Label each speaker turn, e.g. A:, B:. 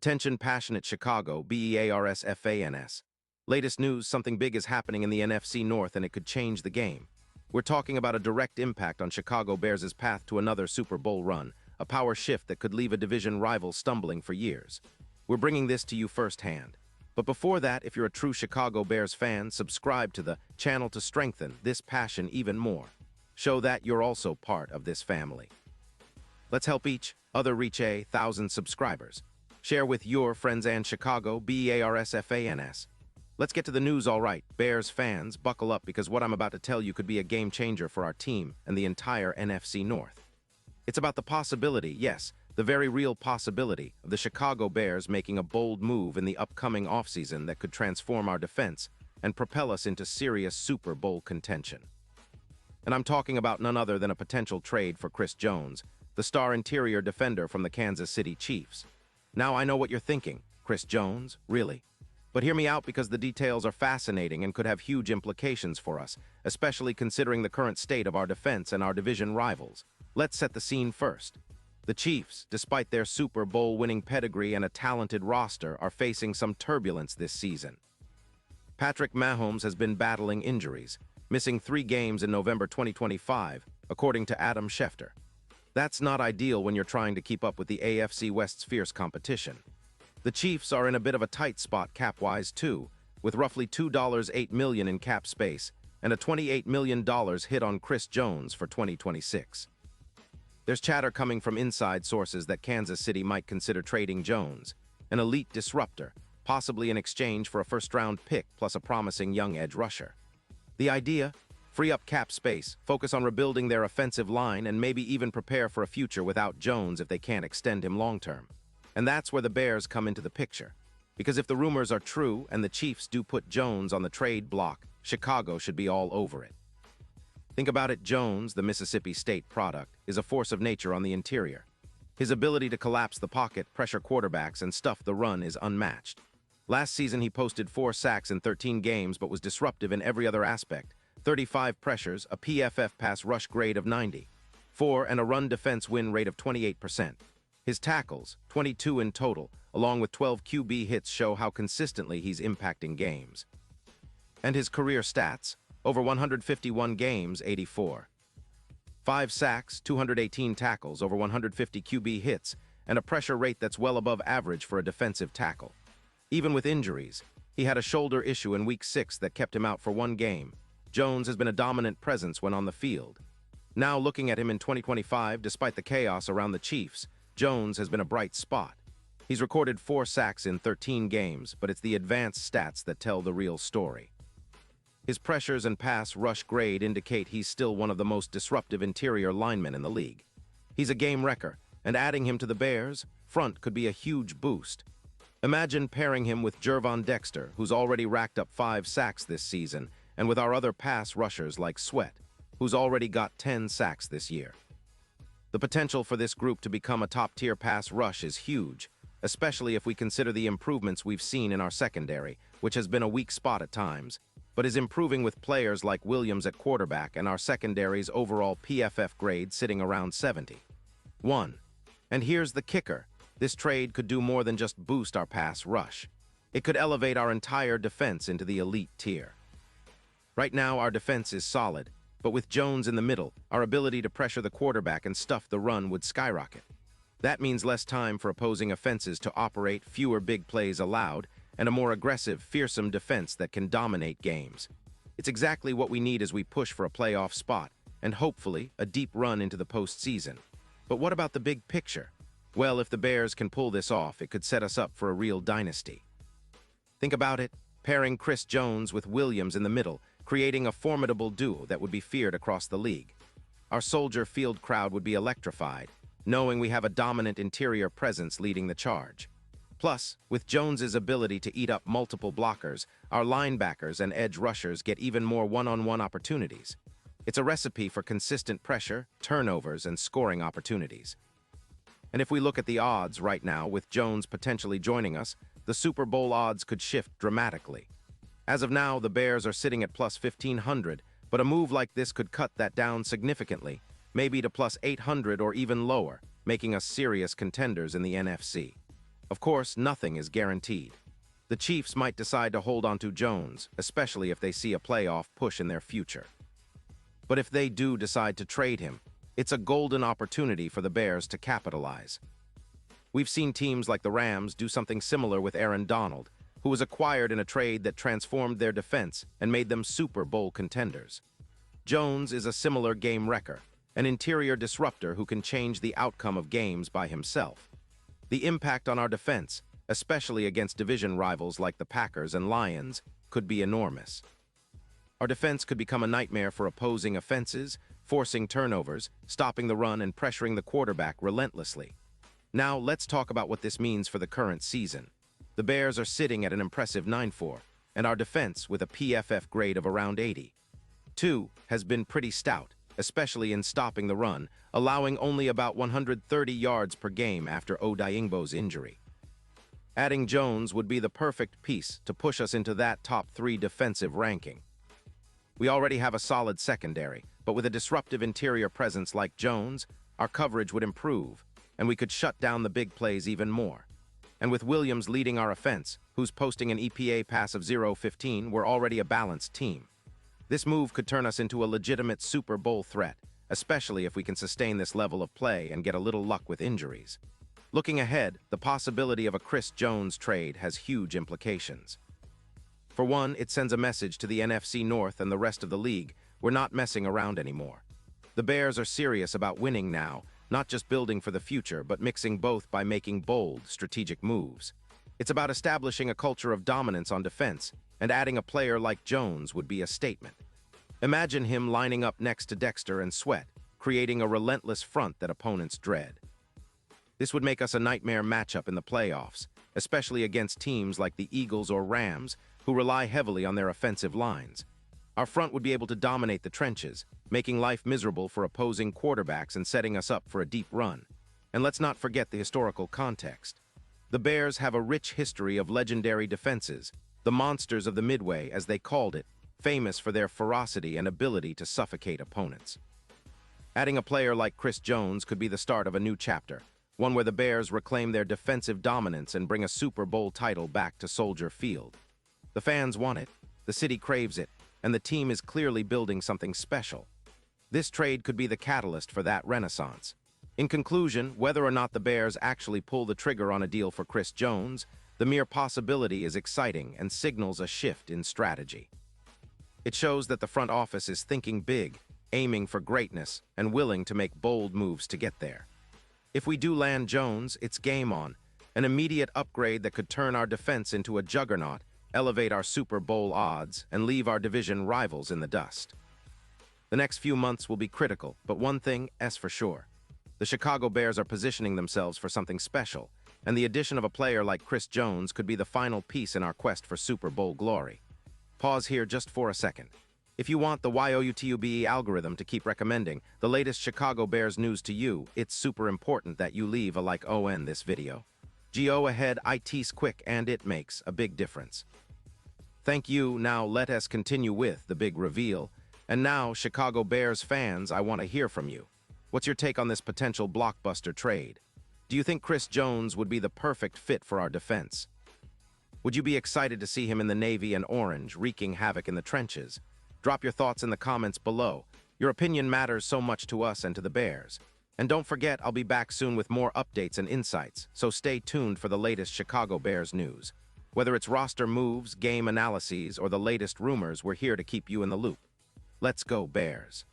A: Attention passionate Chicago, Bears fans. Latest news, something big is happening in the NFC North and it could change the game. We're talking about a direct impact on Chicago Bears' path to another Super Bowl run, a power shift that could leave a division rival stumbling for years. We're bringing this to you firsthand. But before that, if you're a true Chicago Bears fan, subscribe to the channel to strengthen this passion even more. Show that you're also part of this family. Let's help each other reach 1,000 subscribers. Share with your friends and Chicago Bears fans. Let's get to the news, all right. Bears fans, buckle up because what I'm about to tell you could be a game changer for our team and the entire NFC North. It's about the possibility, yes, the very real possibility of the Chicago Bears making a bold move in the upcoming offseason that could transform our defense and propel us into serious Super Bowl contention. And I'm talking about none other than a potential trade for Chris Jones, the star interior defender from the Kansas City Chiefs. Now I know what you're thinking. Chris Jones? Really? But hear me out because the details are fascinating and could have huge implications for us, especially considering the current state of our defense and our division rivals. Let's set the scene first. The Chiefs, despite their Super Bowl winning pedigree and a talented roster, are facing some turbulence this season. Patrick Mahomes has been battling injuries, missing 3 games in November 2025, according to Adam Schefter. That's not ideal when you're trying to keep up with the AFC West's fierce competition. The Chiefs are in a bit of a tight spot cap-wise too, with roughly $2.8 million in cap space and a $28 million hit on Chris Jones for 2026. There's chatter coming from inside sources that Kansas City might consider trading Jones, an elite disruptor, possibly in exchange for a first-round pick plus a promising young edge rusher. The idea? Free up cap space, focus on rebuilding their offensive line, and maybe even prepare for a future without Jones if they can't extend him long-term. And that's where the Bears come into the picture. Because if the rumors are true and the Chiefs do put Jones on the trade block, Chicago should be all over it. Think about it, Jones, the Mississippi State product, is a force of nature on the interior. His ability to collapse the pocket, pressure quarterbacks, and stuff the run is unmatched. Last season he posted 4 sacks in 13 games but was disruptive in every other aspect. 35 pressures, a PFF pass rush grade of 90, 4 and a run defense win rate of 28%. His tackles, 22 in total, along with 12 QB hits show how consistently he's impacting games. And his career stats, over 151 games, 84. 5 sacks, 218 tackles, over 150 QB hits, and a pressure rate that's well above average for a defensive tackle. Even with injuries, he had a shoulder issue in Week 6 that kept him out for 1 game. Jones has been a dominant presence when on the field. Now looking at him in 2025, despite the chaos around the Chiefs, Jones has been a bright spot. He's recorded 4 sacks in 13 games, but it's the advanced stats that tell the real story. His pressures and pass rush grade indicate he's still one of the most disruptive interior linemen in the league. He's a game wrecker, and adding him to the Bears' front could be a huge boost. Imagine pairing him with Gervon Dexter, who's already racked up 5 sacks this season, and with our other pass rushers like Sweat, who's already got 10 sacks this year. The potential for this group to become a top-tier pass rush is huge, especially if we consider the improvements we've seen in our secondary, which has been a weak spot at times, but is improving with players like Williams at quarterback and our secondary's overall PFF grade sitting around 70. 1. And here's the kicker. This trade could do more than just boost our pass rush. It could elevate our entire defense into the elite tier. Right now, our defense is solid, but with Jones in the middle, our ability to pressure the quarterback and stuff the run would skyrocket. That means less time for opposing offenses to operate, fewer big plays allowed, and a more aggressive, fearsome defense that can dominate games. It's exactly what we need as we push for a playoff spot, and hopefully, a deep run into the postseason. But what about the big picture? Well, if the Bears can pull this off, it could set us up for a real dynasty. Think about it, pairing Chris Jones with Williams in the middle, creating a formidable duo that would be feared across the league. Our Soldier Field crowd would be electrified, knowing we have a dominant interior presence leading the charge. Plus, with Jones's ability to eat up multiple blockers, our linebackers and edge rushers get even more one-on-one opportunities. It's a recipe for consistent pressure, turnovers, and scoring opportunities. And if we look at the odds right now, with Jones potentially joining us, the Super Bowl odds could shift dramatically. As of now, the Bears are sitting at plus 1,500, but a move like this could cut that down significantly, maybe to plus 800 or even lower, making us serious contenders in the NFC. Of course, nothing is guaranteed. The Chiefs might decide to hold on to Jones, especially if they see a playoff push in their future. But if they do decide to trade him, it's a golden opportunity for the Bears to capitalize. We've seen teams like the Rams do something similar with Aaron Donald, who was acquired in a trade that transformed their defense and made them Super Bowl contenders. Jones is a similar game wrecker, an interior disruptor who can change the outcome of games by himself. The impact on our defense, especially against division rivals like the Packers and Lions, could be enormous. Our defense could become a nightmare for opposing offenses, forcing turnovers, stopping the run, and pressuring the quarterback relentlessly. Now, let's talk about what this means for the current season. The Bears are sitting at an impressive 9-4, and our defense, with a PFF grade of around 80. 2 has been pretty stout, especially in stopping the run, allowing only about 130 yards per game after Odayingbo's injury. Adding Jones would be the perfect piece to push us into that top 3 defensive ranking. We already have a solid secondary, but with a disruptive interior presence like Jones, our coverage would improve, and we could shut down the big plays even more. And with Williams leading our offense, who's posting an EPA pass of 0.15, we're already a balanced team. This move could turn us into a legitimate Super Bowl threat, especially if we can sustain this level of play and get a little luck with injuries. Looking ahead, the possibility of a Chris Jones trade has huge implications. For one, it sends a message to the NFC North and the rest of the league: we're not messing around anymore. The Bears are serious about winning now, not just building for the future, but mixing both by making bold, strategic moves. It's about establishing a culture of dominance on defense, and adding a player like Jones would be a statement. Imagine him lining up next to Dexter and Sweat, creating a relentless front that opponents dread. This would make us a nightmare matchup in the playoffs, especially against teams like the Eagles or Rams, who rely heavily on their offensive lines. Our front would be able to dominate the trenches, making life miserable for opposing quarterbacks and setting us up for a deep run. And let's not forget the historical context. The Bears have a rich history of legendary defenses, the monsters of the Midway, as they called it, famous for their ferocity and ability to suffocate opponents. Adding a player like Chris Jones could be the start of a new chapter, one where the Bears reclaim their defensive dominance and bring a Super Bowl title back to Soldier Field. The fans want it, the city craves it, and the team is clearly building something special. This trade could be the catalyst for that renaissance. In conclusion, whether or not the Bears actually pull the trigger on a deal for Chris Jones, the mere possibility is exciting and signals a shift in strategy. It shows that the front office is thinking big, aiming for greatness, and willing to make bold moves to get there. If we do land Jones, it's game on, an immediate upgrade that could turn our defense into a juggernaut, elevate our Super Bowl odds, and leave our division rivals in the dust. The next few months will be critical, but one thing is for sure. The Chicago Bears are positioning themselves for something special, and the addition of a player like Chris Jones could be the final piece in our quest for Super Bowl glory. Pause here just for a second. If you want the YOUTUBE algorithm to keep recommending the latest Chicago Bears news to you, it's super important that you leave a like on this video. Go ahead, it's quick and it makes a big difference. Thank you. Now let us continue with the big reveal. And now, Chicago Bears fans, I want to hear from you. What's your take on this potential blockbuster trade? Do you think Chris Jones would be the perfect fit for our defense? Would you be excited to see him in the navy and orange, wreaking havoc in the trenches? Drop your thoughts in the comments below. Your opinion matters so much to us and to the Bears. And don't forget, I'll be back soon with more updates and insights, so stay tuned for the latest Chicago Bears news. Whether it's roster moves, game analyses, or the latest rumors, we're here to keep you in the loop. Let's go, Bears.